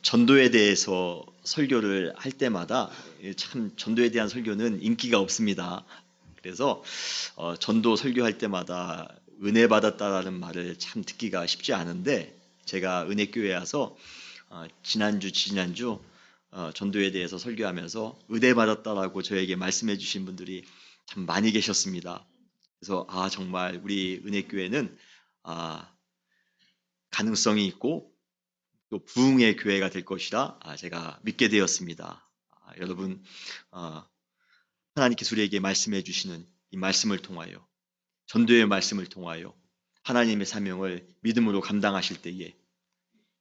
전도에 대해서 설교를 할 때마다 참 전도에 대한 설교는 인기가 없습니다. 그래서 전도 설교할 때마다 은혜 받았다라는 말을 참 듣기가 쉽지 않은데 제가 은혜교회에 와서 지난주 전도에 대해서 설교하면서 은혜 받았다라고 저에게 말씀해 주신 분들이 참 많이 계셨습니다. 그래서 정말 우리 은혜교회는 가능성이 있고 또 부흥의 교회가 될 것이라 제가 믿게 되었습니다. 여러분 하나님께서 우리에게 말씀해 주시는 이 말씀을 통하여 전도의 말씀을 통하여 하나님의 사명을 믿음으로 감당하실 때에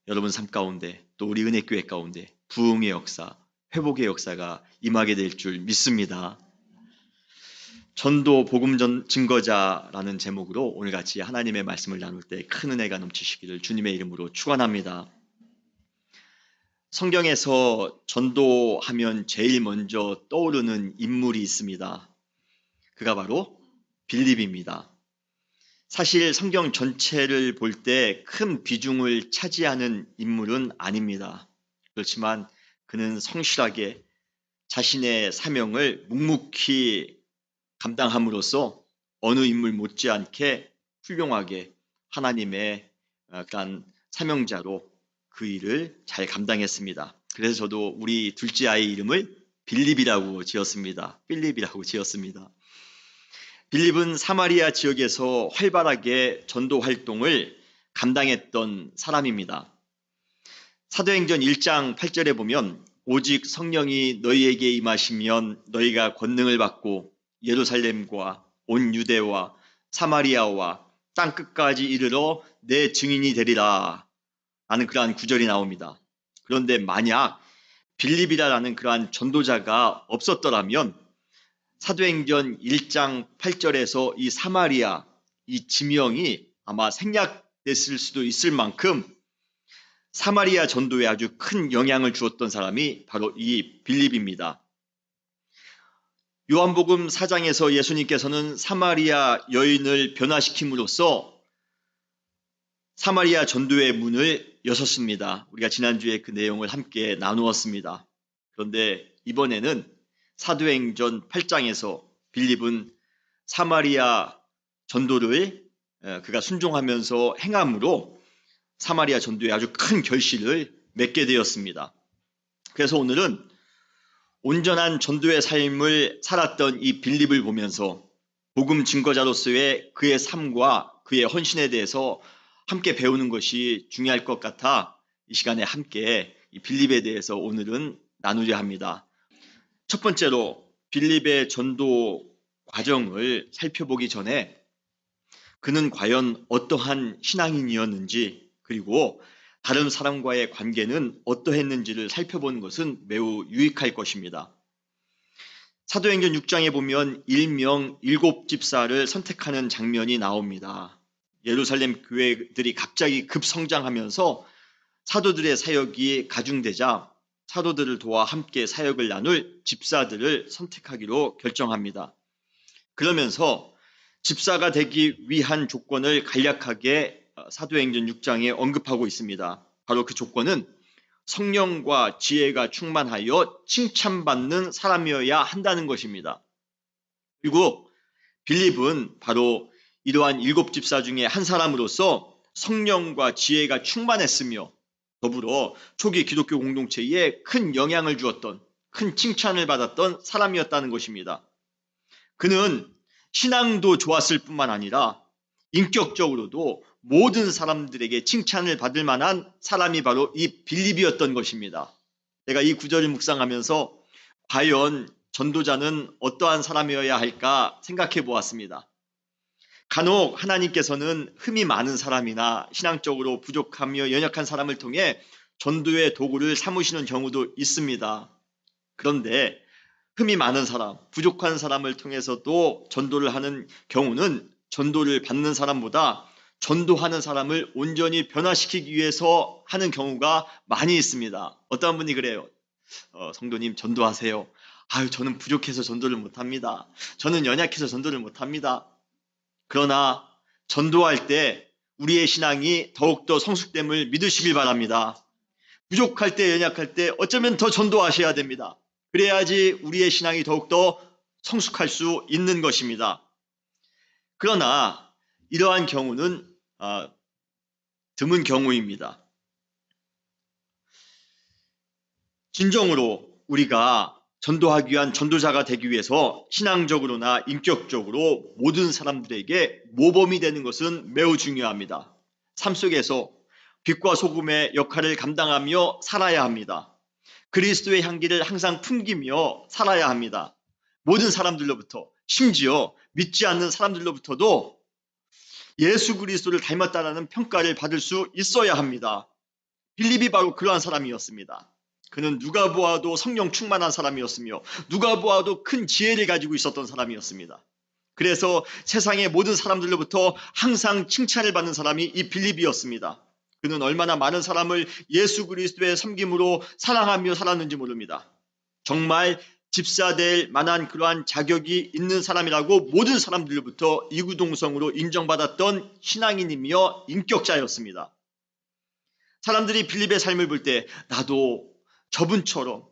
여러분 삶 가운데 또 우리 은혜교회 가운데 부흥의 역사, 회복의 역사가 임하게 될 줄 믿습니다. 전도 복음 증거자라는 제목으로 오늘같이 하나님의 말씀을 나눌 때 큰 은혜가 넘치시기를 주님의 이름으로 축원합니다. 성경에서 전도하면 제일 먼저 떠오르는 인물이 있습니다. 그가 바로 빌립입니다. 사실 성경 전체를 볼 때 큰 비중을 차지하는 인물은 아닙니다. 그렇지만 그는 성실하게 자신의 사명을 묵묵히 감당함으로써 어느 인물 못지않게 훌륭하게 하나님의 약간 사명자로 그 일을 잘 감당했습니다. 그래서 저도 우리 둘째 아이 이름을 빌립이라고 지었습니다. 필립이라고 지었습니다. 빌립은 사마리아 지역에서 활발하게 전도 활동을 감당했던 사람입니다. 사도행전 1장 8절에 보면 오직 성령이 너희에게 임하시면 너희가 권능을 받고 예루살렘과 온 유대와 사마리아와 땅끝까지 이르러 내 증인이 되리라 라는 그러한 구절이 나옵니다. 그런데 만약 빌립이라는 그러한 전도자가 없었더라면 사도행전 1장 8절에서 이 사마리아, 이 지명이 아마 생략됐을 수도 있을 만큼 사마리아 전도에 아주 큰 영향을 주었던 사람이 바로 이 빌립입니다. 요한복음 4장에서 예수님께서는 사마리아 여인을 변화시킴으로써 사마리아 전도의 문을 여셨습니다. 우리가 지난주에 그 내용을 함께 나누었습니다. 그런데 이번에는 사도행전 8장에서 빌립은 사마리아 전도를 그가 순종하면서 행함으로 사마리아 전도에 아주 큰 결실을 맺게 되었습니다. 그래서 오늘은 온전한 전도의 삶을 살았던 이 빌립을 보면서 복음 증거자로서의 그의 삶과 그의 헌신에 대해서 함께 배우는 것이 중요할 것 같아 이 시간에 함께 이 빌립에 대해서 오늘은 나누려 합니다. 첫 번째로 빌립의 전도 과정을 살펴보기 전에 그는 과연 어떠한 신앙인이었는지 그리고 다른 사람과의 관계는 어떠했는지를 살펴보는 것은 매우 유익할 것입니다. 사도행전 6장에 보면 일명 7집사를 선택하는 장면이 나옵니다. 예루살렘 교회들이 갑자기 급성장하면서 사도들의 사역이 가중되자 사도들을 도와 함께 사역을 나눌 집사들을 선택하기로 결정합니다. 그러면서 집사가 되기 위한 조건을 간략하게 사도행전 6장에 언급하고 있습니다. 바로 그 조건은 성령과 지혜가 충만하여 칭찬받는 사람이어야 한다는 것입니다. 그리고 빌립은 바로 이러한 7집사 중에 한 사람으로서 성령과 지혜가 충만했으며 더불어 초기 기독교 공동체에 큰 영향을 주었던, 큰 칭찬을 받았던 사람이었다는 것입니다. 그는 신앙도 좋았을 뿐만 아니라 인격적으로도 모든 사람들에게 칭찬을 받을 만한 사람이 바로 이 빌립이었던 것입니다. 제가 이 구절을 묵상하면서 과연 전도자는 어떠한 사람이어야 할까 생각해 보았습니다. 간혹 하나님께서는 흠이 많은 사람이나 신앙적으로 부족하며 연약한 사람을 통해 전도의 도구를 삼으시는 경우도 있습니다. 그런데 흠이 많은 사람, 부족한 사람을 통해서도 전도를 하는 경우는 전도를 받는 사람보다 전도하는 사람을 온전히 변화시키기 위해서 하는 경우가 많이 있습니다. 어떤 분이 그래요. 성도님 전도하세요. 저는 부족해서 전도를 못합니다. 저는 연약해서 전도를 못합니다. 그러나 전도할 때 우리의 신앙이 더욱더 성숙됨을 믿으시길 바랍니다. 부족할 때, 연약할 때 어쩌면 더 전도하셔야 됩니다. 그래야지 우리의 신앙이 더욱더 성숙할 수 있는 것입니다. 그러나 이러한 경우는 드문 경우입니다. 진정으로 우리가 전도하기 위한 전도자가 되기 위해서 신앙적으로나 인격적으로 모든 사람들에게 모범이 되는 것은 매우 중요합니다. 삶 속에서 빛과 소금의 역할을 감당하며 살아야 합니다. 그리스도의 향기를 항상 풍기며 살아야 합니다. 모든 사람들로부터, 심지어 믿지 않는 사람들로부터도 예수 그리스도를 닮았다는 평가를 받을 수 있어야 합니다. 빌립이 바로 그러한 사람이었습니다. 그는 누가 보아도 성령 충만한 사람이었으며 누가 보아도 큰 지혜를 가지고 있었던 사람이었습니다. 그래서 세상의 모든 사람들로부터 항상 칭찬을 받는 사람이 이 빌립이었습니다. 그는 얼마나 많은 사람을 예수 그리스도의 섬김으로 사랑하며 살았는지 모릅니다. 정말 집사될 만한 그러한 자격이 있는 사람이라고 모든 사람들로부터 이구동성으로 인정받았던 신앙인이며 인격자였습니다. 사람들이 빌립의 삶을 볼 때 나도 저분처럼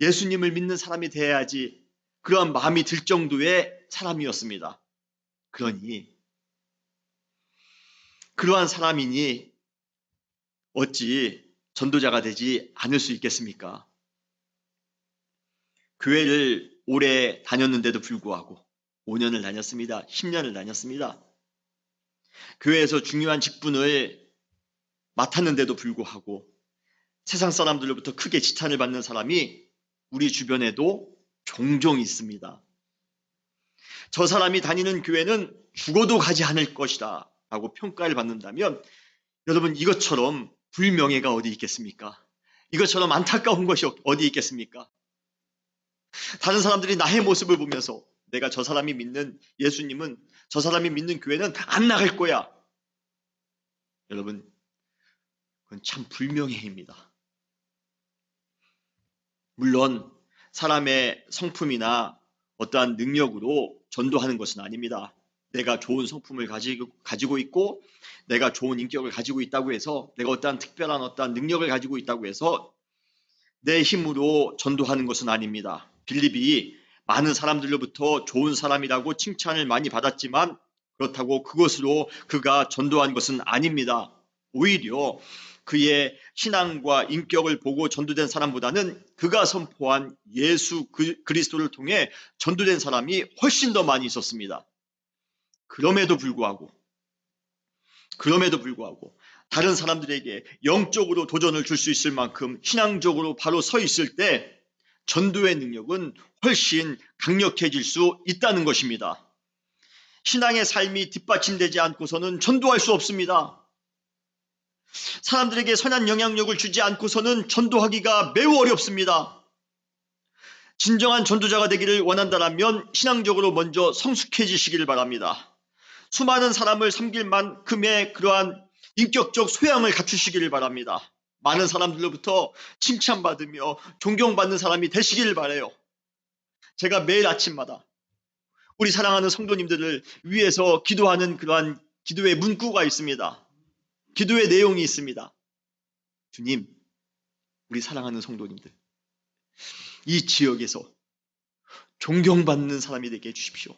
예수님을 믿는 사람이 돼야지 그러한 마음이 들 정도의 사람이었습니다. 그러니 그러한 사람이니 어찌 전도자가 되지 않을 수 있겠습니까? 교회를 오래 다녔는데도 불구하고 5년을 다녔습니다. 10년을 다녔습니다. 교회에서 중요한 직분을 맡았는데도 불구하고 세상 사람들로부터 크게 지탄을 받는 사람이 우리 주변에도 종종 있습니다. 저 사람이 다니는 교회는 죽어도 가지 않을 것이다 라고 평가를 받는다면 여러분, 이것처럼 불명예가 어디 있겠습니까? 이것처럼 안타까운 것이 어디 있겠습니까? 다른 사람들이 나의 모습을 보면서 내가 저 사람이 믿는 예수님은, 저 사람이 믿는 교회는 안 나갈 거야. 여러분, 그건 참 불명예입니다. 물론 사람의 성품이나 어떠한 능력으로 전도하는 것은 아닙니다. 내가 좋은 성품을 가지고 있고 내가 좋은 인격을 가지고 있다고 해서, 내가 어떠한 특별한 어떠한 능력을 가지고 있다고 해서 내 힘으로 전도하는 것은 아닙니다. 빌립이 많은 사람들로부터 좋은 사람이라고 칭찬을 많이 받았지만 그렇다고 그것으로 그가 전도한 것은 아닙니다. 오히려 그의 신앙과 인격을 보고 전도된 사람보다는 그가 선포한 예수 그리스도를 통해 전도된 사람이 훨씬 더 많이 있었습니다. 그럼에도 불구하고 다른 사람들에게 영적으로 도전을 줄 수 있을 만큼 신앙적으로 바로 서 있을 때 전도의 능력은 훨씬 강력해질 수 있다는 것입니다. 신앙의 삶이 뒷받침되지 않고서는 전도할 수 없습니다. 사람들에게 선한 영향력을 주지 않고서는 전도하기가 매우 어렵습니다. 진정한 전도자가 되기를 원한다면 신앙적으로 먼저 성숙해지시기를 바랍니다. 수많은 사람을 섬길 만큼의 그러한 인격적 소양을 갖추시기를 바랍니다. 많은 사람들로부터 칭찬받으며 존경받는 사람이 되시기를 바라요. 제가 매일 아침마다 우리 사랑하는 성도님들을 위해서 기도하는 그러한 기도의 문구가 있습니다. 기도의 내용이 있습니다. 주님, 우리 사랑하는 성도님들, 이 지역에서 존경받는 사람이 되게 해주십시오.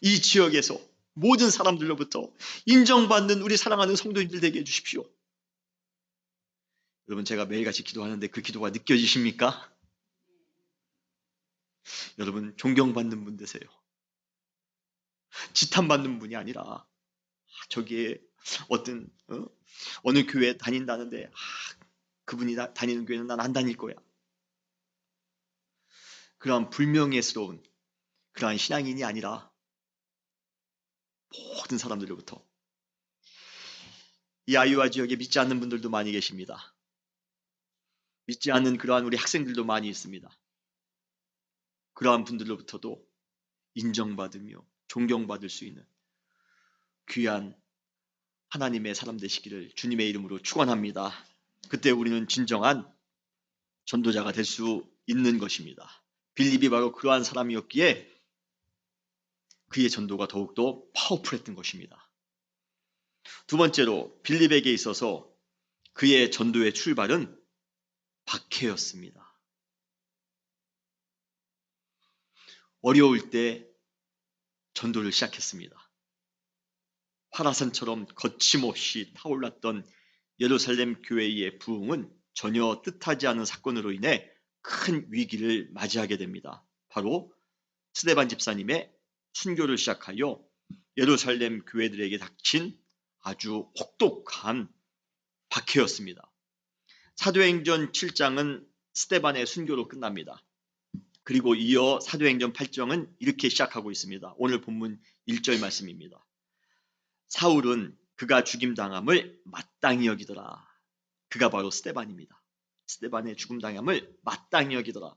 이 지역에서 모든 사람들로부터 인정받는 우리 사랑하는 성도님들 되게 해주십시오. 여러분, 제가 매일같이 기도하는데 그 기도가 느껴지십니까? 여러분, 존경받는 분 되세요. 지탄받는 분이 아니라 저기에 어느 교회 다닌다는데 그분이 다니는 교회는 난 안 다닐 거야. 그러한 불명예스러운 그러한 신앙인이 아니라 모든 사람들로부터, 이 아이와 지역에 믿지 않는 분들도 많이 계십니다. 믿지 않는 그러한 우리 학생들도 많이 있습니다. 그러한 분들로부터도 인정받으며 존경받을 수 있는 귀한 하나님의 사람 되시기를 주님의 이름으로 축원합니다. 그때 우리는 진정한 전도자가 될 수 있는 것입니다. 빌립이 바로 그러한 사람이었기에 그의 전도가 더욱더 파워풀했던 것입니다. 두 번째로 빌립에게 있어서 그의 전도의 출발은 박해였습니다. 어려울 때 전도를 시작했습니다. 화라산처럼 거침없이 타올랐던 예루살렘 교회의 부흥은 전혀 뜻하지 않은 사건으로 인해 큰 위기를 맞이하게 됩니다. 바로 스데반 집사님의 순교를 시작하여 예루살렘 교회들에게 닥친 아주 혹독한 박해였습니다. 사도행전 7장은 스데반의 순교로 끝납니다. 그리고 이어 사도행전 8장은 이렇게 시작하고 있습니다. 오늘 본문 1절 말씀입니다. 사울은 그가 죽임당함을 마땅히 여기더라. 그가 바로 스데반입니다. 스데반의 죽임당함을 마땅히 여기더라.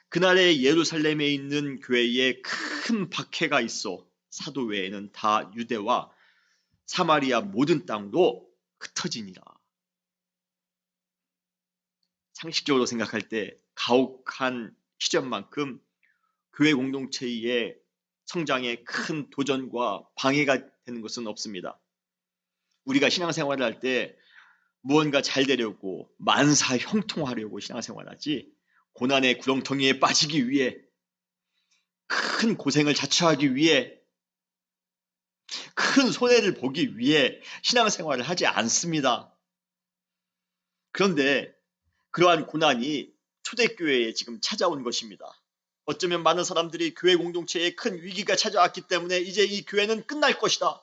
그날에 예루살렘에 있는 교회에 큰 박해가 있어 사도 외에는 다 유대와 사마리아 모든 땅으로 흩어지니라. 상식적으로 생각할 때 가혹한 시련만큼 교회 공동체의 성장에 큰 도전과 방해가 되는 것은 없습니다. 우리가 신앙생활을 할 때 무언가 잘 되려고 만사 형통하려고 신앙생활을 하지 고난의 구렁텅이에 빠지기 위해 큰 고생을 자처하기 위해 큰 손해를 보기 위해 신앙생활을 하지 않습니다. 그런데 그러한 고난이 초대교회에 지금 찾아온 것입니다. 어쩌면 많은 사람들이 교회 공동체에 큰 위기가 찾아왔기 때문에 이제 이 교회는 끝날 것이다.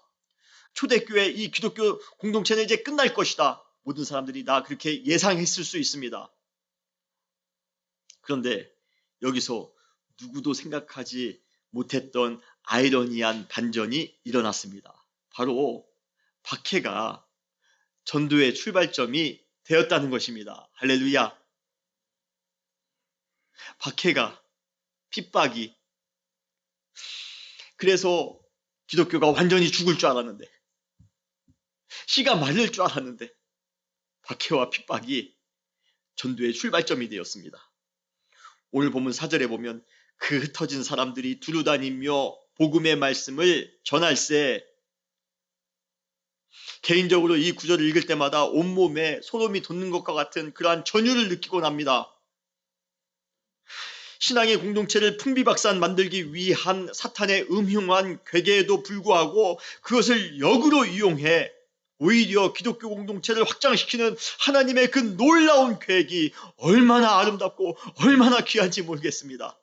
초대교회 이 기독교 공동체는 이제 끝날 것이다. 모든 사람들이 다 그렇게 예상했을 수 있습니다. 그런데 여기서 누구도 생각하지 못했던 아이러니한 반전이 일어났습니다. 바로 박해가 전도의 출발점이 되었다는 것입니다. 할렐루야. 박해가, 핍박이. 그래서 기독교가 완전히 죽을 줄 알았는데, 씨가 말릴 줄 알았는데 박해와 핍박이 전도의 출발점이 되었습니다. 오늘 본문 4절에 보면 그 흩어진 사람들이 두루다니며 복음의 말씀을 전할세. 개인적으로 이 구절을 읽을 때마다 온몸에 소름이 돋는 것과 같은 그러한 전율을 느끼곤 합니다. 신앙의 공동체를 풍비박산 만들기 위한 사탄의 음흉한 괴계에도 불구하고 그것을 역으로 이용해 오히려 기독교 공동체를 확장시키는 하나님의 그 놀라운 계획이 얼마나 아름답고 얼마나 귀한지 모르겠습니다.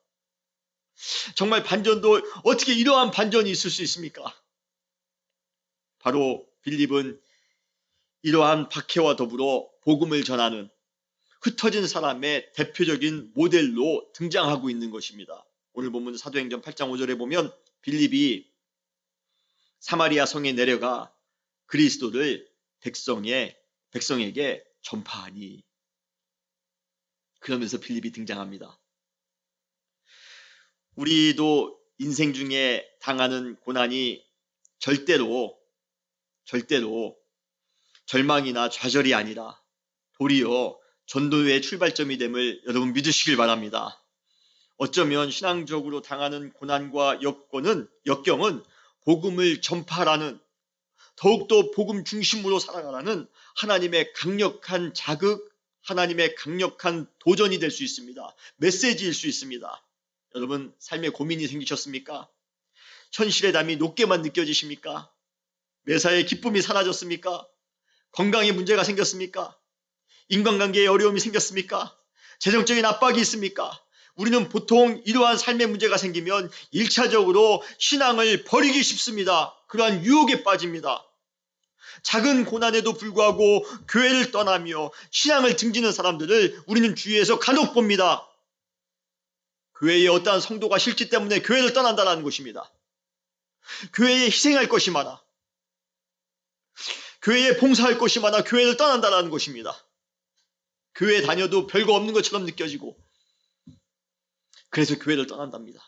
정말 반전도 어떻게 이러한 반전이 있을 수 있습니까? 바로 빌립은 이러한 박해와 더불어 복음을 전하는 흩어진 사람의 대표적인 모델로 등장하고 있는 것입니다. 오늘 본문 사도행전 8장 5절에 보면 빌립이 사마리아 성에 내려가 그리스도를 백성에게 전파하니. 그러면서 빌립이 등장합니다. 우리도 인생 중에 당하는 고난이 절대로 절망이나 좌절이 아니라 도리어 전도의 출발점이 됨을 여러분 믿으시길 바랍니다. 어쩌면 신앙적으로 당하는 고난과 역경은 복음을 전파하라는, 더욱더 복음 중심으로 살아가라는 하나님의 강력한 자극, 하나님의 강력한 도전이 될 수 있습니다. 메시지일 수 있습니다. 여러분 삶에 고민이 생기셨습니까? 현실의 담이 높게만 느껴지십니까? 매사에 기쁨이 사라졌습니까? 건강에 문제가 생겼습니까? 인간관계에 어려움이 생겼습니까? 재정적인 압박이 있습니까? 우리는 보통 이러한 삶의 문제가 생기면 1차적으로 신앙을 버리기 쉽습니다. 그러한 유혹에 빠집니다. 작은 고난에도 불구하고 교회를 떠나며 신앙을 등지는 사람들을 우리는 주위에서 간혹 봅니다. 교회에 어떠한 성도가 싫기 때문에 교회를 떠난다는 것입니다. 교회에 희생할 것이 많아, 교회에 봉사할 것이 많아 교회를 떠난다는 것입니다. 교회에 다녀도 별거 없는 것처럼 느껴지고 그래서 교회를 떠난답니다.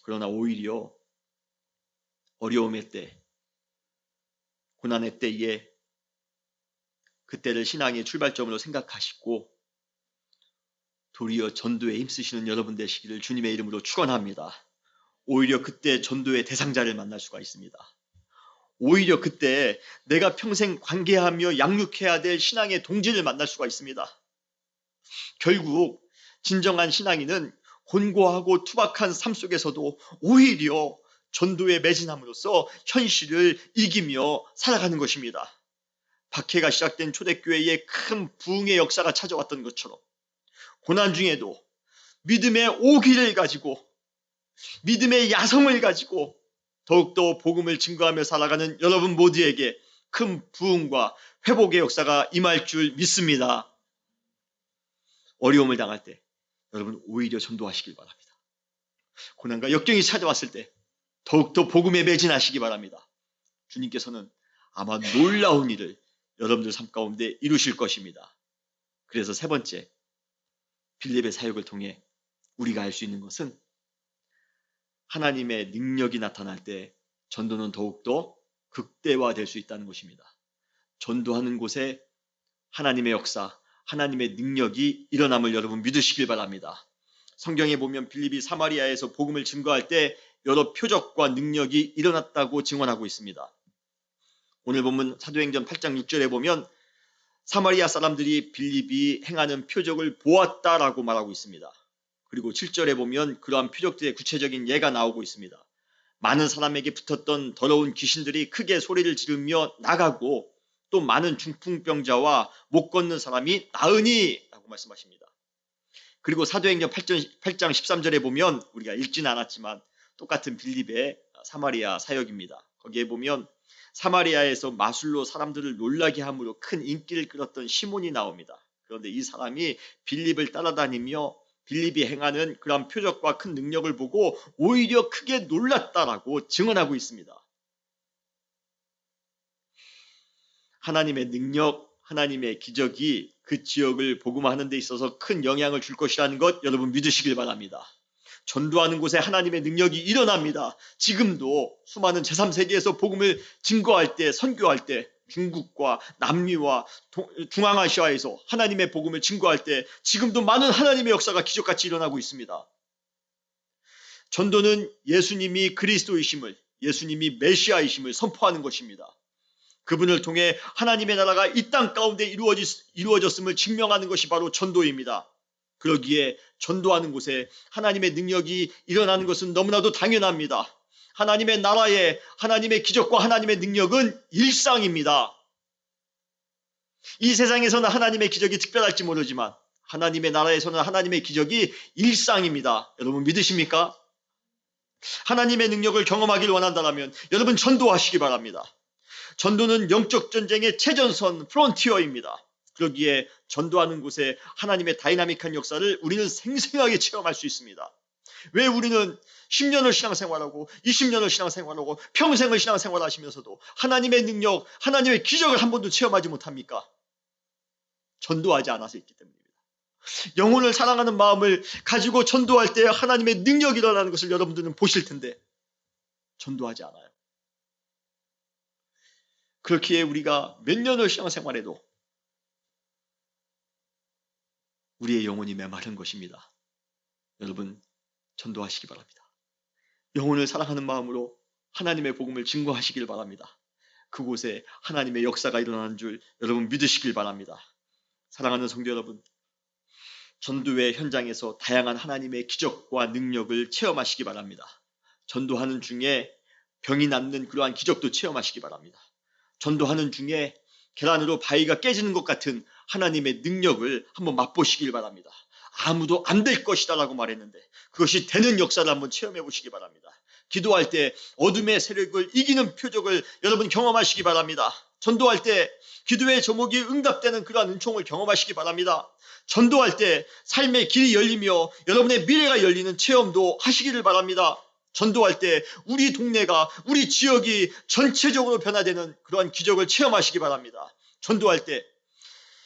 그러나 오히려 어려움의 때, 고난의 때에 그때를 신앙의 출발점으로 생각하시고 도리어 전도에 힘쓰시는 여러분 되시기를 주님의 이름으로 축원합니다. 오히려 그때 전도의 대상자를 만날 수가 있습니다. 오히려 그때 내가 평생 관계하며 양육해야 될 신앙의 동지를 만날 수가 있습니다. 결국 진정한 신앙인은 곤고하고 투박한 삶 속에서도 오히려 전도에 매진함으로써 현실을 이기며 살아가는 것입니다. 박해가 시작된 초대교회에 큰 부흥의 역사가 찾아왔던 것처럼 고난 중에도 믿음의 오기를 가지고 믿음의 야성을 가지고 더욱더 복음을 증거하며 살아가는 여러분 모두에게 큰 부흥과 회복의 역사가 임할 줄 믿습니다. 어려움을 당할 때 여러분 오히려 전도하시길 바랍니다. 고난과 역경이 찾아왔을 때 더욱더 복음에 매진하시기 바랍니다. 주님께서는 아마 놀라운 일을 여러분들 삶 가운데 이루실 것입니다. 그래서 세 번째, 빌립의 사역을 통해 우리가 알 수 있는 것은 하나님의 능력이 나타날 때 전도는 더욱더 극대화될 수 있다는 것입니다. 전도하는 곳에 하나님의 역사, 하나님의 능력이 일어남을 여러분 믿으시길 바랍니다. 성경에 보면 빌립이 사마리아에서 복음을 증거할 때 여러 표적과 능력이 일어났다고 증언하고 있습니다. 오늘 본문 사도행전 8장 6절에 보면 사마리아 사람들이 빌립이 행하는 표적을 보았다라고 말하고 있습니다. 그리고 7절에 보면 그러한 표적들의 구체적인 예가 나오고 있습니다. 많은 사람에게 붙었던 더러운 귀신들이 크게 소리를 지르며 나가고 또 많은 중풍병자와 못 걷는 사람이 나으니 라고 말씀하십니다. 그리고 사도행전 8장 13절에 보면 우리가 읽지는 않았지만 똑같은 빌립의 사마리아 사역입니다. 거기에 보면 사마리아에서 마술로 사람들을 놀라게 함으로 큰 인기를 끌었던 시몬이 나옵니다. 그런데 이 사람이 빌립을 따라다니며 빌립이 행하는 그러한 표적과 큰 능력을 보고 오히려 크게 놀랐다라고 증언하고 있습니다. 하나님의 능력, 하나님의 기적이 그 지역을 복음화하는 데 있어서 큰 영향을 줄 것이라는 것 여러분 믿으시길 바랍니다. 전도하는 곳에 하나님의 능력이 일어납니다. 지금도 수많은 제3세계에서 복음을 증거할 때, 선교할 때 중국과 남미와 중앙아시아에서 하나님의 복음을 증거할 때 지금도 많은 하나님의 역사가 기적같이 일어나고 있습니다. 전도는 예수님이 그리스도이심을, 예수님이 메시아이심을 선포하는 것입니다. 그분을 통해 하나님의 나라가 이 땅 가운데 이루어졌음을 증명하는 것이 바로 전도입니다. 그러기에 전도하는 곳에 하나님의 능력이 일어나는 것은 너무나도 당연합니다. 하나님의 나라에 하나님의 기적과 하나님의 능력은 일상입니다. 이 세상에서는 하나님의 기적이 특별할지 모르지만 하나님의 나라에서는 하나님의 기적이 일상입니다. 여러분 믿으십니까? 하나님의 능력을 경험하기를 원한다면 여러분 전도하시기 바랍니다. 전도는 영적 전쟁의 최전선 프론티어입니다. 그러기에 전도하는 곳에 하나님의 다이나믹한 역사를 우리는 생생하게 체험할 수 있습니다. 왜 우리는 10년을 신앙생활하고 20년을 신앙생활하고 평생을 신앙생활하시면서도 하나님의 능력, 하나님의 기적을 한 번도 체험하지 못합니까? 전도하지 않아서 있기 때문입니다. 영혼을 사랑하는 마음을 가지고 전도할 때 하나님의 능력이 일어나는 것을 여러분들은 보실 텐데 전도하지 않아요. 그렇기에 우리가 몇 년을 신앙생활해도 우리의 영혼이 메마른 것입니다. 여러분 전도하시기 바랍니다. 영혼을 사랑하는 마음으로 하나님의 복음을 증거하시길 바랍니다. 그곳에 하나님의 역사가 일어나는 줄 여러분 믿으시길 바랍니다. 사랑하는 성도 여러분, 전도의 현장에서 다양한 하나님의 기적과 능력을 체험하시기 바랍니다. 전도하는 중에 병이 낫는 그러한 기적도 체험하시기 바랍니다. 전도하는 중에 계란으로 바위가 깨지는 것 같은 하나님의 능력을 한번 맛보시길 바랍니다. 아무도 안 될 것이다 라고 말했는데 그것이 되는 역사를 한번 체험해 보시기 바랍니다. 기도할 때 어둠의 세력을 이기는 표적을 여러분 경험하시기 바랍니다. 전도할 때 기도의 제목이 응답되는 그러한 은총을 경험하시기 바랍니다. 전도할 때 삶의 길이 열리며 여러분의 미래가 열리는 체험도 하시기를 바랍니다. 전도할 때 우리 동네가, 우리 지역이 전체적으로 변화되는 그러한 기적을 체험하시기 바랍니다. 전도할 때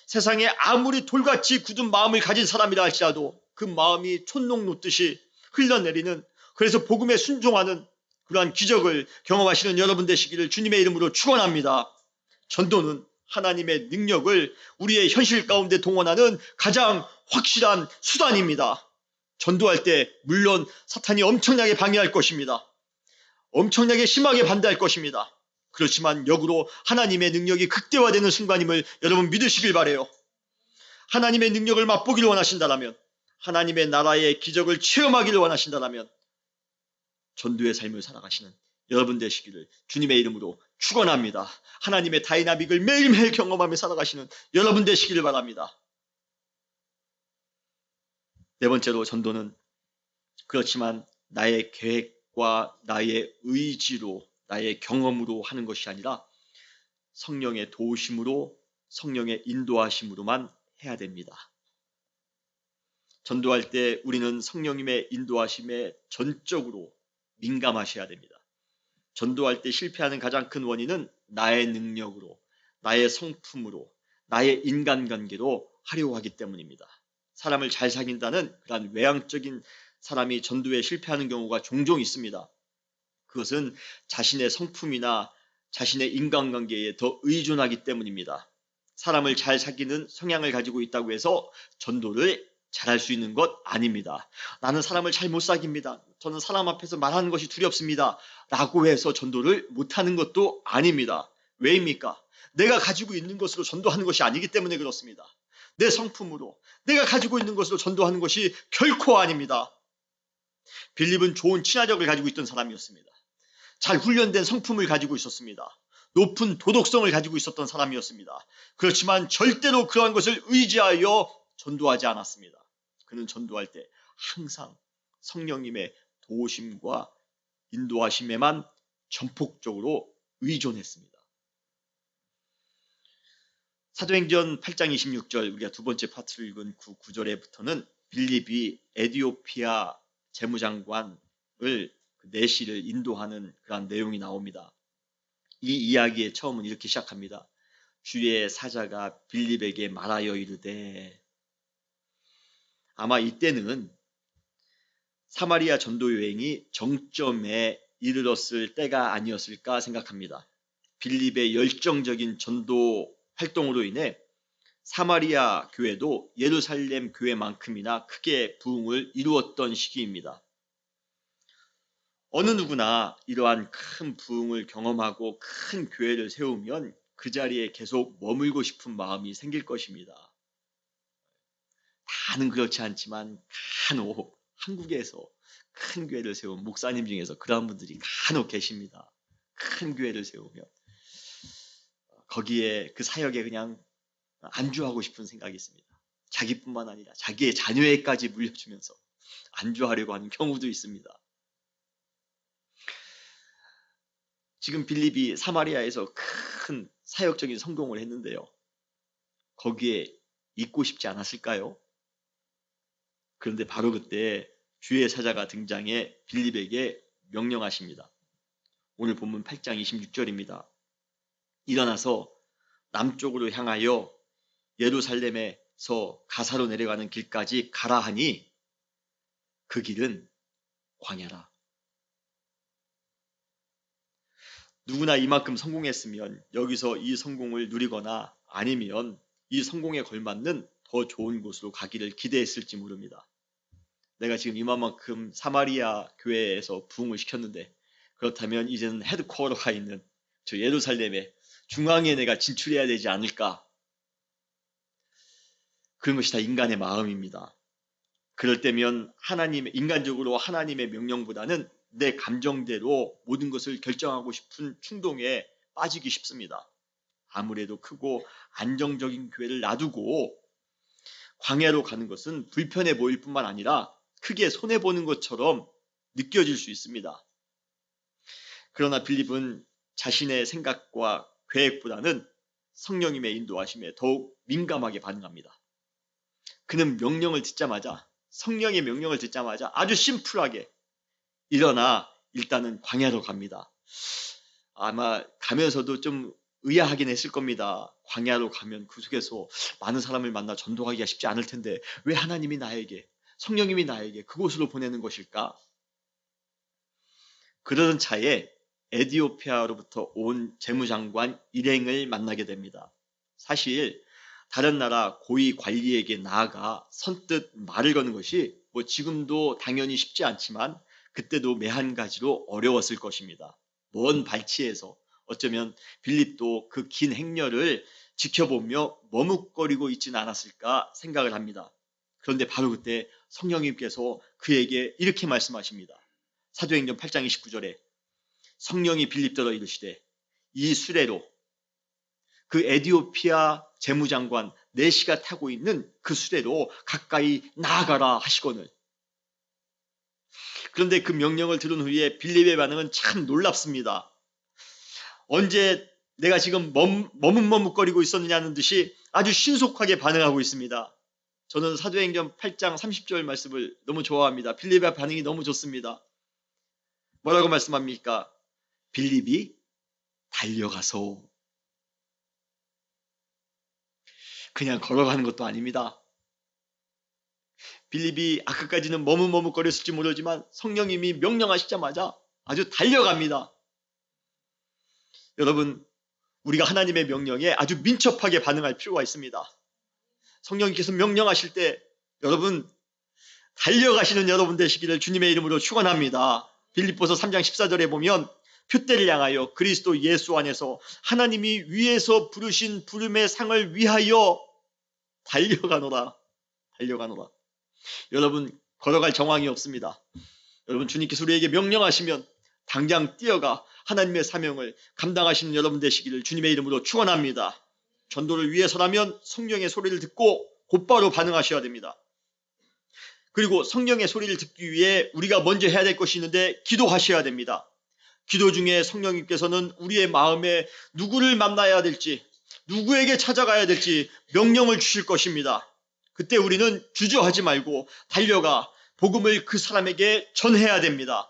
세상에 아무리 돌같이 굳은 마음을 가진 사람이라 할지라도 그 마음이 촛농 놓듯이 흘러내리는, 그래서 복음에 순종하는 그러한 기적을 경험하시는 여러분 되시기를 주님의 이름으로 축원합니다. 전도는 하나님의 능력을 우리의 현실 가운데 동원하는 가장 확실한 수단입니다. 전도할 때 물론 사탄이 엄청나게 방해할 것입니다. 엄청나게 심하게 반대할 것입니다. 그렇지만 역으로 하나님의 능력이 극대화되는 순간임을 여러분 믿으시길 바라요. 하나님의 능력을 맛보기를 원하신다면, 하나님의 나라의 기적을 체험하기를 원하신다면 전도의 삶을 살아가시는 여러분 되시기를 주님의 이름으로 축원합니다. 하나님의 다이나믹을 매일매일 경험하며 살아가시는 여러분 되시기를 바랍니다. 네 번째로, 전도는 그렇지만 나의 계획과 나의 의지로, 나의 경험으로 하는 것이 아니라 성령의 도우심으로, 성령의 인도하심으로만 해야 됩니다. 전도할 때 우리는 성령님의 인도하심에 전적으로 민감하셔야 됩니다. 전도할 때 실패하는 가장 큰 원인은 나의 능력으로, 나의 성품으로, 나의 인간관계로 하려고 하기 때문입니다. 사람을 잘 사귄다는 그런 외향적인 사람이 전도에 실패하는 경우가 종종 있습니다. 그것은 자신의 성품이나 자신의 인간관계에 더 의존하기 때문입니다. 사람을 잘 사귀는 성향을 가지고 있다고 해서 전도를 잘할 수 있는 것 아닙니다. 나는 사람을 잘 못 사깁니다. 저는 사람 앞에서 말하는 것이 두렵습니다. 라고 해서 전도를 못하는 것도 아닙니다. 왜입니까? 내가 가지고 있는 것으로 전도하는 것이 아니기 때문에 그렇습니다. 내 성품으로, 내가 가지고 있는 것으로 전도하는 것이 결코 아닙니다. 빌립은 좋은 친화력을 가지고 있던 사람이었습니다. 잘 훈련된 성품을 가지고 있었습니다. 높은 도덕성을 가지고 있었던 사람이었습니다. 그렇지만 절대로 그러한 것을 의지하여 전도하지 않았습니다. 그는 전도할 때 항상 성령님의 도우심과 인도하심에만 전폭적으로 의존했습니다. 사도행전 8장 26절, 우리가 두 번째 파트를 읽은 그 구절에부터는 빌립이 에디오피아 재무장관을, 내시를 인도하는 그런 내용이 나옵니다. 이 이야기의 처음은 이렇게 시작합니다. 주의 사자가 빌립에게 말하여 이르되. 아마 이때는 사마리아 전도 여행이 정점에 이르렀을 때가 아니었을까 생각합니다. 빌립의 열정적인 전도 활동으로 인해 사마리아 교회도 예루살렘 교회만큼이나 크게 부흥을 이루었던 시기입니다. 어느 누구나 이러한 큰 부흥을 경험하고 큰 교회를 세우면 그 자리에 계속 머물고 싶은 마음이 생길 것입니다. 다는 그렇지 않지만 간혹 한국에서 큰 교회를 세운 목사님 중에서 그런 분들이 간혹 계십니다. 큰 교회를 세우면 거기에 그 사역에 그냥 안주하고 싶은 생각이 있습니다. 자기뿐만 아니라 자기의 자녀에까지 물려주면서 안주하려고 하는 경우도 있습니다. 지금 빌립이 사마리아에서 큰 사역적인 성공을 했는데요. 거기에 있고 싶지 않았을까요? 그런데 바로 그때 주의 사자가 등장해 빌립에게 명령하십니다. 오늘 본문 8장 26절입니다. 일어나서 남쪽으로 향하여 예루살렘에서 가사로 내려가는 길까지 가라 하니 그 길은 광야라. 누구나 이만큼 성공했으면 여기서 이 성공을 누리거나 아니면 이 성공에 걸맞는 더 좋은 곳으로 가기를 기대했을지 모릅니다. 내가 지금 이만큼 사마리아 교회에서 부흥을 시켰는데 그렇다면 이제는 헤드쿼터가 있는 저 예루살렘의 중앙에 내가 진출해야 되지 않을까? 그런 것이 다 인간의 마음입니다. 그럴 때면 인간적으로 하나님의 명령보다는 내 감정대로 모든 것을 결정하고 싶은 충동에 빠지기 쉽습니다. 아무래도 크고 안정적인 교회를 놔두고 광야로 가는 것은 불편해 보일 뿐만 아니라 크게 손해보는 것처럼 느껴질 수 있습니다. 그러나 빌립은 자신의 생각과 계획보다는 성령님의 인도하심에 더욱 민감하게 반응합니다. 그는 성령의 명령을 듣자마자 아주 심플하게 일어나 일단은 광야로 갑니다. 아마 가면서도 좀 의아하긴 했을 겁니다. 광야로 가면 그 속에서 많은 사람을 만나 전도하기가 쉽지 않을 텐데 왜 하나님이 나에게, 성령님이 나에게 그곳으로 보내는 것일까? 그러던 차에 에디오피아로부터 온 재무장관 일행을 만나게 됩니다. 사실 다른 나라 고위 관리에게 나아가 선뜻 말을 거는 것이 지금도 당연히 쉽지 않지만 그때도 매한가지로 어려웠을 것입니다. 먼 발치에서 어쩌면 빌립도 그 긴 행렬을 지켜보며 머뭇거리고 있지는 않았을까 생각을 합니다. 그런데 바로 그때 성령님께서 그에게 이렇게 말씀하십니다. 사도행전 8장 29절에 성령이 빌립더러 이르시되 이 수레로 그 에디오피아 재무장관 네시가 타고 있는 그 수레로 가까이 나아가라 하시거늘. 그런데 그 명령을 들은 후에 빌립의 반응은 참 놀랍습니다. 언제 내가 지금 머뭇머뭇거리고 있었느냐는 듯이 아주 신속하게 반응하고 있습니다. 저는 사도행전 8장 30절 말씀을 너무 좋아합니다. 빌립의 반응이 너무 좋습니다. 뭐라고 말씀합니까? 빌립이 달려가서. 그냥 걸어가는 것도 아닙니다. 빌립이 아까까지는 머뭇머뭇거렸을지 모르지만 성령님이 명령하시자마자 아주 달려갑니다. 여러분, 우리가 하나님의 명령에 아주 민첩하게 반응할 필요가 있습니다. 성령님께서 명령하실 때 여러분 달려가시는 여러분 되시기를 주님의 이름으로 축원합니다. 빌립보서 3장 14절에 보면 표대를 향하여 그리스도 예수 안에서 하나님이 위에서 부르신 부름의 상을 위하여 달려가노라. 달려가노라. 여러분 걸어갈 정황이 없습니다. 여러분 주님께서 우리에게 명령하시면 당장 뛰어가 하나님의 사명을 감당하시는 여러분 되시기를 주님의 이름으로 축원합니다. 전도를 위해서라면 성령의 소리를 듣고 곧바로 반응하셔야 됩니다. 그리고 성령의 소리를 듣기 위해 우리가 먼저 해야 될 것이 있는데 기도하셔야 됩니다. 기도 중에 성령님께서는 우리의 마음에 누구를 만나야 될지, 누구에게 찾아가야 될지 명령을 주실 것입니다. 그때 우리는 주저하지 말고 달려가 복음을 그 사람에게 전해야 됩니다.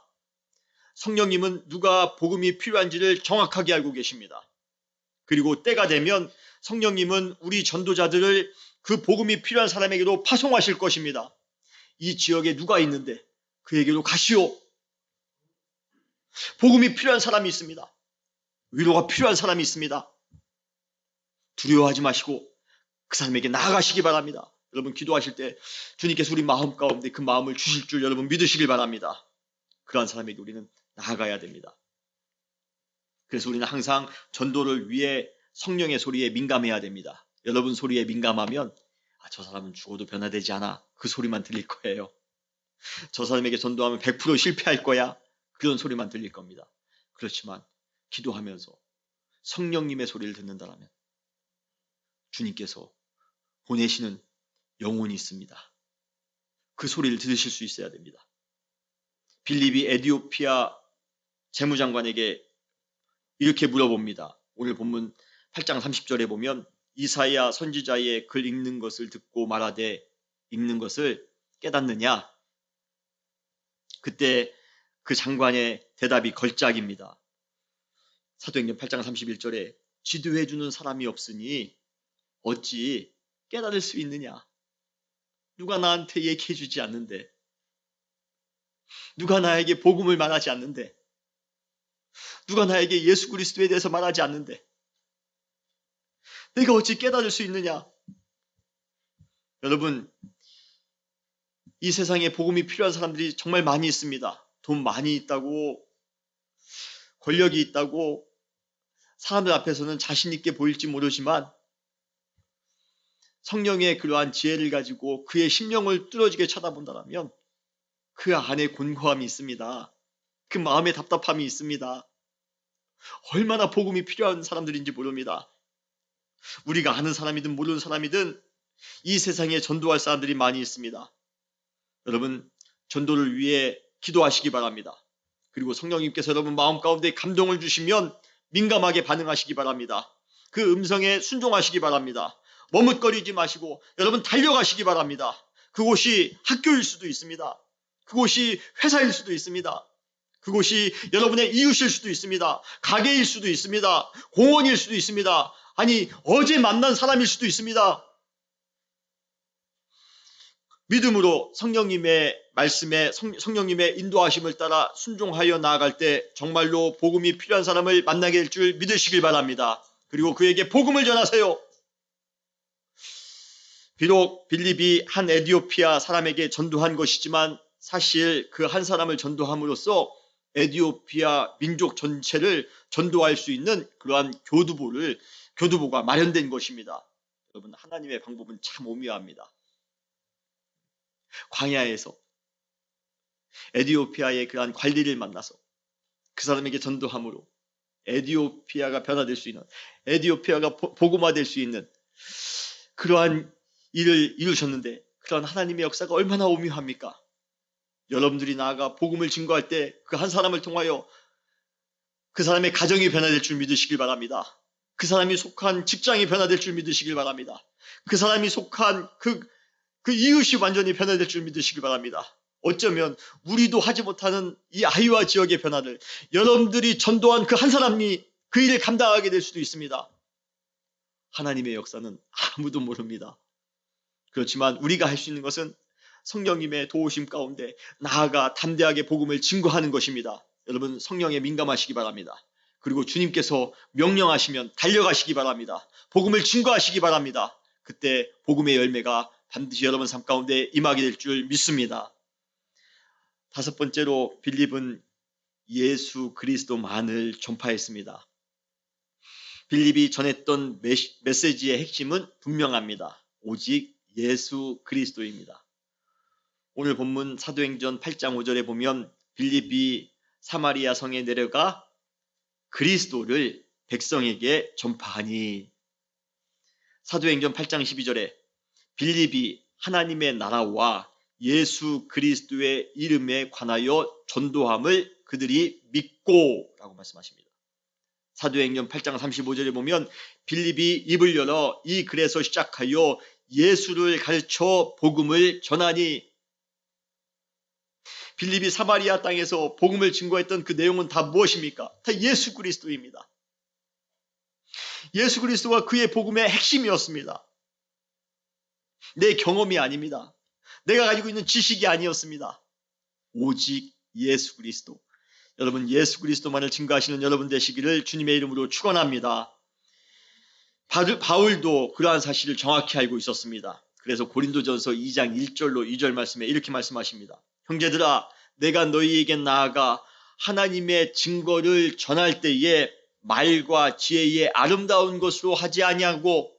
성령님은 누가 복음이 필요한지를 정확하게 알고 계십니다. 그리고 때가 되면 성령님은 우리 전도자들을 그 복음이 필요한 사람에게로 파송하실 것입니다. 이 지역에 누가 있는데 그에게로 가시오. 복음이 필요한 사람이 있습니다. 위로가 필요한 사람이 있습니다. 두려워하지 마시고 그 사람에게 나아가시기 바랍니다. 여러분 기도하실 때 주님께서 우리 마음 가운데 그 마음을 주실 줄 여러분 믿으시길 바랍니다. 그러한 사람에게 우리는 나아가야 됩니다. 그래서 우리는 항상 전도를 위해 성령의 소리에 민감해야 됩니다. 여러분 소리에 민감하면 저 사람은 죽어도 변화되지 않아. 그 소리만 들릴 거예요. 저 사람에게 전도하면 100% 실패할 거야. 그런 소리만 들릴 겁니다. 그렇지만 기도하면서 성령님의 소리를 듣는다면 주님께서 보내시는 영혼이 있습니다. 그 소리를 들으실 수 있어야 됩니다. 빌립이 에디오피아 재무장관에게 이렇게 물어봅니다. 오늘 본문 8장 30절에 보면 이사야 선지자의 글 읽는 것을 듣고 말하되 읽는 것을 깨닫느냐? 그때 그 장관의 대답이 걸작입니다. 사도행전 8장 31절에 지도해 주는 사람이 없으니 어찌 깨달을 수 있느냐? 누가 나한테 얘기해 주지 않는데, 누가 나에게 복음을 말하지 않는데, 누가 나에게 예수 그리스도에 대해서 말하지 않는데 내가 어찌 깨달을 수 있느냐? 여러분 이 세상에 복음이 필요한 사람들이 정말 많이 있습니다. 돈 많이 있다고, 권력이 있다고 사람들 앞에서는 자신 있게 보일지 모르지만 성령의 그러한 지혜를 가지고 그의 심령을 뚫어지게 쳐다본다면 그 안에 곤고함이 있습니다. 그 마음에 답답함이 있습니다. 얼마나 복음이 필요한 사람들인지 모릅니다. 우리가 아는 사람이든 모르는 사람이든 이 세상에 전도할 사람들이 많이 있습니다. 여러분 전도를 위해 기도하시기 바랍니다. 그리고 성령님께서 여러분 마음 가운데 감동을 주시면 민감하게 반응하시기 바랍니다. 그 음성에 순종하시기 바랍니다. 머뭇거리지 마시고 여러분 달려가시기 바랍니다. 그곳이 학교일 수도 있습니다. 그곳이 회사일 수도 있습니다. 그곳이 여러분의 이웃일 수도 있습니다. 가게일 수도 있습니다. 공원일 수도 있습니다. 아니 어제 만난 사람일 수도 있습니다. 믿음으로 성령님의 말씀에 성령님의 인도하심을 따라 순종하여 나아갈 때 정말로 복음이 필요한 사람을 만나게 될 줄 믿으시길 바랍니다. 그리고 그에게 복음을 전하세요. 비록 빌립이 한 에디오피아 사람에게 전도한 것이지만 사실 그 한 사람을 전도함으로써 에티오피아 민족 전체를 전도할 수 있는 그러한 교두보가 마련된 것입니다. 여러분, 하나님의 방법은 참 오묘합니다. 광야에서 에티오피아의 그러한 관리를 만나서 그 사람에게 전도함으로 에티오피아가 변화될 수 있는, 에티오피아가 복음화될 수 있는 그러한 일을 이루셨는데, 그러한 하나님의 역사가 얼마나 오묘합니까? 여러분들이 나아가 복음을 증거할 때 그 한 사람을 통하여 그 사람의 가정이 변화될 줄 믿으시길 바랍니다. 그 사람이 속한 직장이 변화될 줄 믿으시길 바랍니다. 그 사람이 속한 그 이웃이 완전히 변화될 줄 믿으시길 바랍니다. 어쩌면 우리도 하지 못하는 이 아이와 지역의 변화를 여러분들이 전도한 그 한 사람이 그 일을 감당하게 될 수도 있습니다. 하나님의 역사는 아무도 모릅니다. 그렇지만 우리가 할 수 있는 것은 성령님의 도우심 가운데 나아가 담대하게 복음을 증거하는 것입니다. 여러분, 성령에 민감하시기 바랍니다. 그리고 주님께서 명령하시면 달려가시기 바랍니다. 복음을 증거하시기 바랍니다. 그때 복음의 열매가 반드시 여러분 삶 가운데 임하게 될 줄 믿습니다. 다섯 번째로 빌립은 예수 그리스도만을 전파했습니다. 빌립이 전했던 메시지의 핵심은 분명합니다. 오직 예수 그리스도입니다. 오늘 본문 사도행전 8장 5절에 보면 빌립이 사마리아 성에 내려가 그리스도를 백성에게 전파하니, 사도행전 8장 12절에 빌립이 하나님의 나라와 예수 그리스도의 이름에 관하여 전도함을 그들이 믿고 라고 말씀하십니다. 사도행전 8장 35절에 보면 빌립이 입을 열어 이 글에서 시작하여 예수를 가르쳐 복음을 전하니, 빌립이 사마리아 땅에서 복음을 증거했던 그 내용은 다 무엇입니까? 다 예수 그리스도입니다. 예수 그리스도가 그의 복음의 핵심이었습니다. 내 경험이 아닙니다. 내가 가지고 있는 지식이 아니었습니다. 오직 예수 그리스도. 여러분, 예수 그리스도만을 증거하시는 여러분 되시기를 주님의 이름으로 축원합니다. 바울도 그러한 사실을 정확히 알고 있었습니다. 그래서 고린도전서 2장 1절로 2절 말씀에 이렇게 말씀하십니다. 형제들아, 내가 너희에게 나아가 하나님의 증거를 전할 때에 말과 지혜의 아름다운 것으로 하지 아니하고,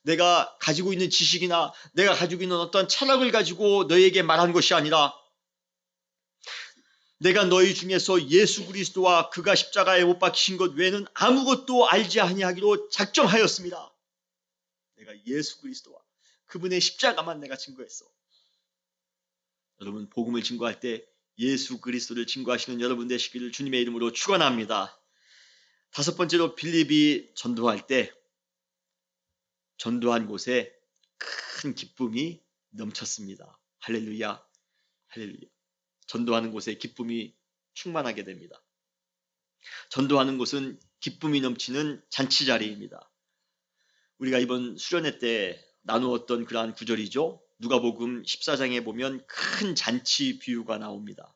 내가 가지고 있는 지식이나 내가 가지고 있는 어떤 철학을 가지고 너희에게 말한 것이 아니라, 내가 너희 중에서 예수 그리스도와 그가 십자가에 못 박히신 것 외에는 아무것도 알지 아니하기로 작정하였습니다. 내가 예수 그리스도와 그분의 십자가만 내가 증거했어. 여러분, 복음을 증거할 때 예수 그리스도를 증거하시는 여러분 되시기를 주님의 이름으로 축원합니다. 다섯 번째로 빌립이 전도할 때 전도한 곳에 큰 기쁨이 넘쳤습니다. 할렐루야, 할렐루야. 전도하는 곳에 기쁨이 충만하게 됩니다. 전도하는 곳은 기쁨이 넘치는 잔치 자리입니다. 우리가 이번 수련회 때 나누었던 그러한 구절이죠. 누가복음 14장에 보면 큰 잔치 비유가 나옵니다.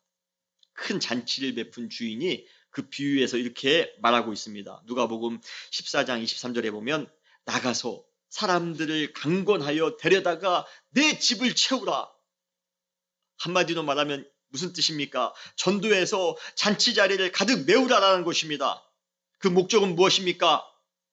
큰 잔치를 베푼 주인이 그 비유에서 이렇게 말하고 있습니다. 누가복음 14장 23절에 보면 나가서 사람들을 강권하여 데려다가 내 집을 채우라. 한마디로 말하면 무슨 뜻입니까? 전도에서 잔치 자리를 가득 메우라라는 것입니다. 그 목적은 무엇입니까?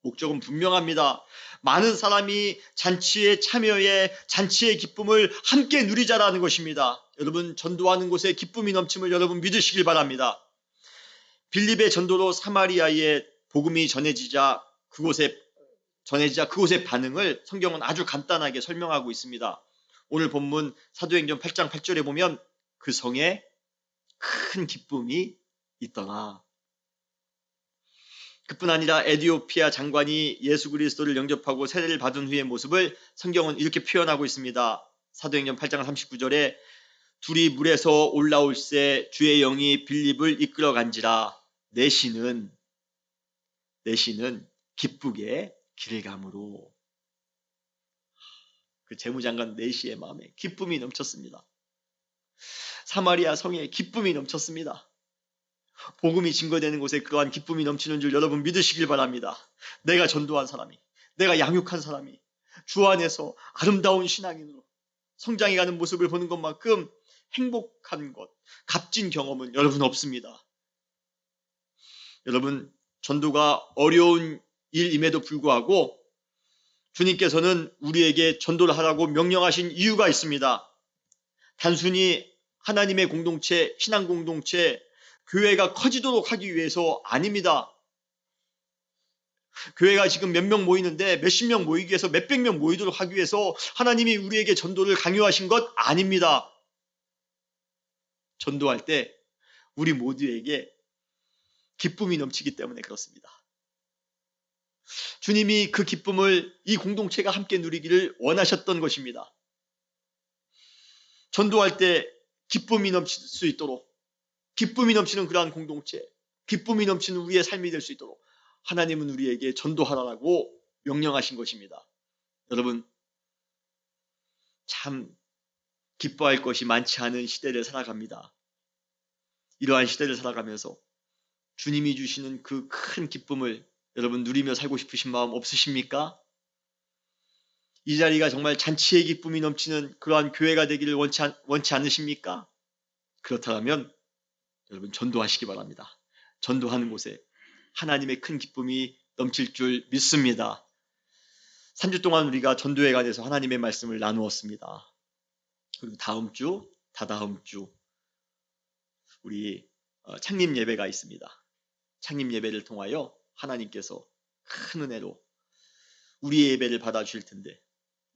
목적은 분명합니다. 많은 사람이 잔치에 참여해 잔치의 기쁨을 함께 누리자라는 것입니다. 여러분, 전도하는 곳에 기쁨이 넘침을 여러분 믿으시길 바랍니다. 빌립의 전도로 사마리아에 복음이 전해지자 그곳의 반응을 성경은 아주 간단하게 설명하고 있습니다. 오늘 본문 사도행전 8장 8절에 보면 그 성에 큰 기쁨이 있더라. 그뿐 아니라 에티오피아 장관이 예수 그리스도를 영접하고 세례를 받은 후의 모습을 성경은 이렇게 표현하고 있습니다. 사도행전 8장 39절에 둘이 물에서 올라올새 주의 영이 빌립을 이끌어간지라 내시는 기쁘게 길을 가므로. 그 재무장관 내시의 마음에 기쁨이 넘쳤습니다. 사마리아 성에 기쁨이 넘쳤습니다. 복음이 증거되는 곳에 그러한 기쁨이 넘치는 줄 여러분 믿으시길 바랍니다. 내가 전도한 사람이, 내가 양육한 사람이 주 안에서 아름다운 신앙인으로 성장해가는 모습을 보는 것만큼 행복한 것, 값진 경험은 여러분 없습니다. 여러분, 전도가 어려운 일임에도 불구하고 주님께서는 우리에게 전도를 하라고 명령하신 이유가 있습니다. 단순히 하나님의 공동체, 신앙 공동체, 교회가 커지도록 하기 위해서 아닙니다. 교회가 지금 몇 명 모이는데 몇십 명 모이기 위해서 몇백 명 모이도록 하기 위해서 하나님이 우리에게 전도를 강요하신 것 아닙니다. 전도할 때 우리 모두에게 기쁨이 넘치기 때문에 그렇습니다. 주님이 그 기쁨을 이 공동체가 함께 누리기를 원하셨던 것입니다. 전도할 때 기쁨이 넘칠 수 있도록, 기쁨이 넘치는 그러한 공동체, 기쁨이 넘치는 우리의 삶이 될 수 있도록 하나님은 우리에게 전도하라고 명령하신 것입니다. 여러분, 참 기뻐할 것이 많지 않은 시대를 살아갑니다. 이러한 시대를 살아가면서 주님이 주시는 그 큰 기쁨을 여러분 누리며 살고 싶으신 마음 없으십니까? 이 자리가 정말 잔치의 기쁨이 넘치는 그러한 교회가 되기를 원치 않으십니까? 그렇다면 여러분 전도하시기 바랍니다. 전도하는 곳에 하나님의 큰 기쁨이 넘칠 줄 믿습니다. 3주 동안 우리가 전도에 관해서 하나님의 말씀을 나누었습니다. 그리고 다음 주, 다다음 주 우리 창립 예배가 있습니다. 창립 예배를 통하여 하나님께서 큰 은혜로 우리의 예배를 받아주실 텐데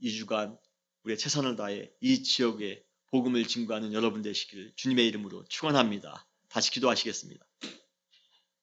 2주간 우리의 최선을 다해 이 지역에 복음을 증거하는 여러분 되시기를 주님의 이름으로 축원합니다. 다시 기도하시겠습니다.